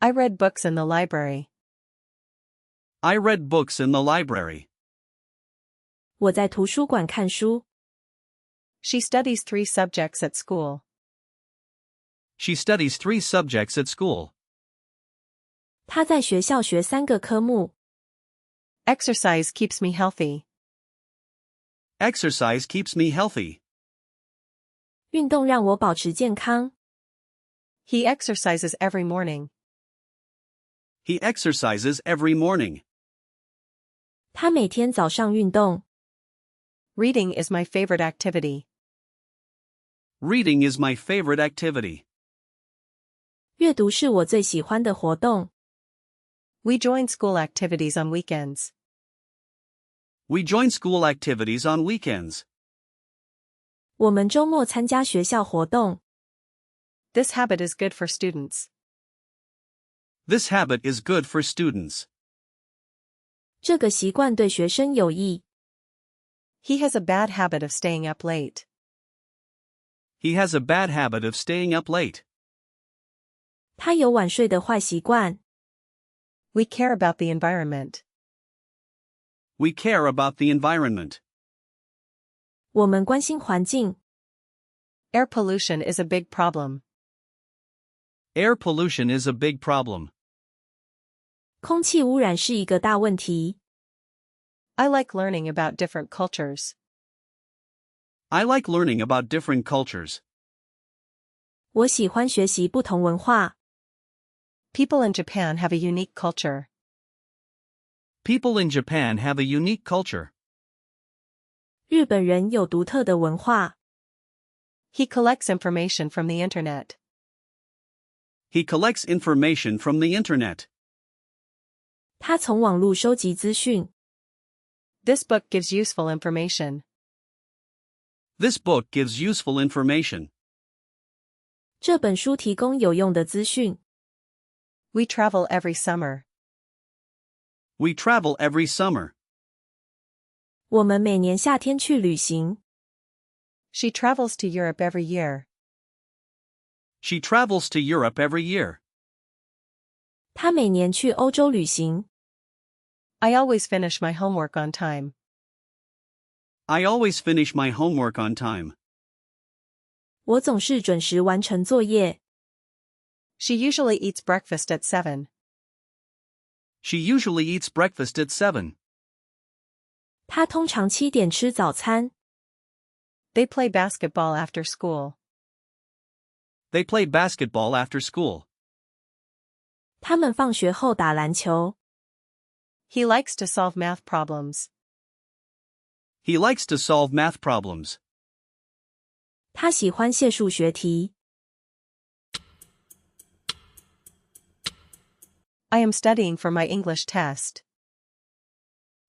I read books in the library. I read books in the library. 我在图书馆看书。She studies 3 subjects at school. She studies 3 subjects at school. 她在学校学3个科目。Exercise keeps me healthy. Exercise keeps me healthy. 运动让我保持健康。He exercises every morning. He exercises every morning. 他每天早上运动。Reading is my favorite activity. Reading is my favorite activity. 阅读是我最喜欢的活动。We join school activities on weekends. We join school activities on weekends. 我们周末参加学校活动。This habit is good for students. This habit is good for students. 这个习惯对学生有益。He has a bad habit of staying up late. He has a bad habit of staying up late. 他有晚睡的坏习惯。We care about the environment. We care about the environment. 我们关心环境。Air pollution is a big problem. Air pollution is a big problem. 空气污染是一个大问题。I like learning about different cultures. I like learning about different cultures. 我喜欢学习不同文化。People in Japan have a unique culture. People in Japan have a unique culture. 日本人有独特的文化。He collects information from the internet. He collects information from the internet. 他从网络收集资讯。This book gives useful information. This book gives useful information. 这本书提供有用的资讯。We travel every summer. We travel every summer. 我们每年夏天去旅行。She travels to Europe every year. She travels to Europe every year. 她每年去欧洲旅行。I always finish my homework on time. I always finish my homework on time. 我总是准时完成作业。She usually eats breakfast at 7. She usually eats breakfast at 7. 她通常7点吃早餐。They play basketball after school. They play basketball after school. 他们放学后打篮球。He likes to solve math problems. He likes to solve math problems. 他喜欢写数学题。I am studying for my English test.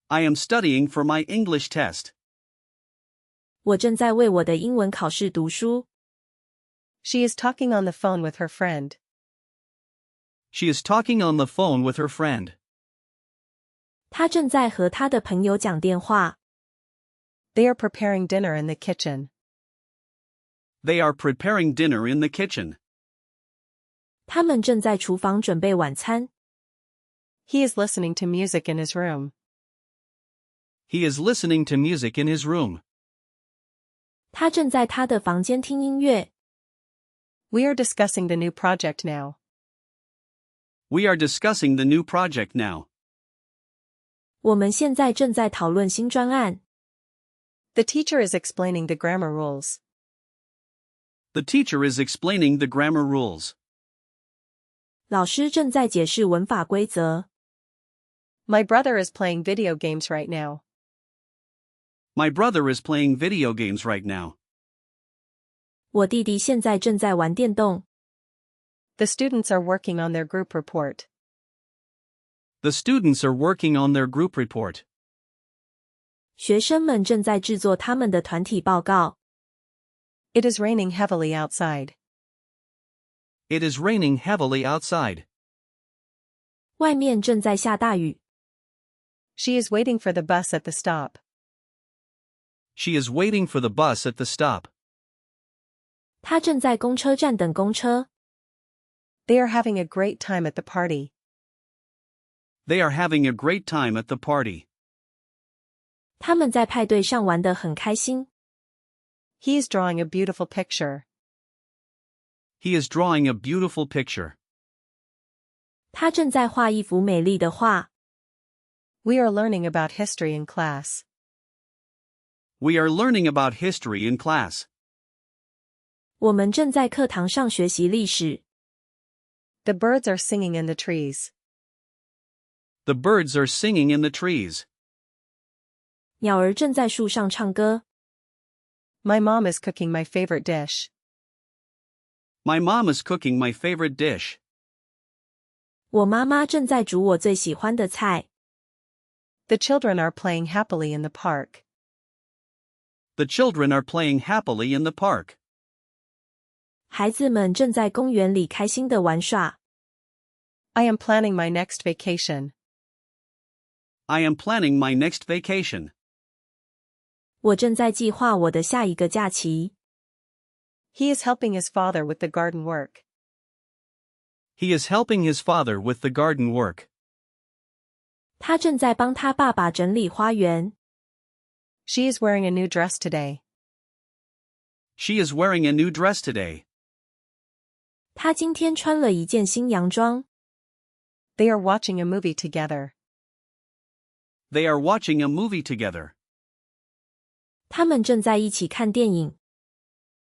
I am studying for my English test. 我正在为我的英文考试读书。She is talking on the phone with her friend. She is talking on the phone with her friend. 她正在和她的朋友讲电话。They are preparing dinner in the kitchen. They are preparing dinner in the kitchen. 他们正在厨房准备晚餐。He is listening to music in his room. He is listening to music in his room. 他正在他的房间听音乐。We are discussing the new project now. We are discussing the new project now. 我们现在正在讨论新专案。The teacher is explaining the grammar rules. The teacher is explaining the grammar rules. 老师正在解释文法规则。My brother is playing video games right now. My brother is playing video games right now. 我弟弟现在正在玩电动。The students are working on their group report. The students are working on their group report. 学生们正在制作他们的团体报告。It is raining heavily outside. It is raining heavily outside. 外面正在下大雨。She is waiting for the bus at the stop. She is waiting for the bus at the stop. 她正在公车站等公车。They are having a great time at the party. They are having a great time at the party. 他们在派对上玩得很开心。He is drawing a beautiful picture. He is drawing a beautiful picture. 他正在画一幅美丽的画。We are learning about history in class. We are learning about history in class. 我们正在课堂上学习历史。The birds are singing in the trees. The birds are singing in the trees. 鸟儿正在树上唱歌。My mom is cooking my favorite dish. My mom is cooking my favorite dish. 我妈妈正在煮我最喜欢的菜。The children are playing happily in the park. The children are playing happily in the park. 孩子们正在公园里开心地玩耍。I am planning my next vacation. I am planning my next vacation. 我正在计划我的下一个假期。He is helping his father with the garden work. He is helping his father with the garden work. 他正在帮他爸爸整理花园。She is wearing a new dress today. She is wearing a new dress today. 他今天穿了一件新洋装。They are watching a movie together. They are watching a movie together. 他们正在一起看电影。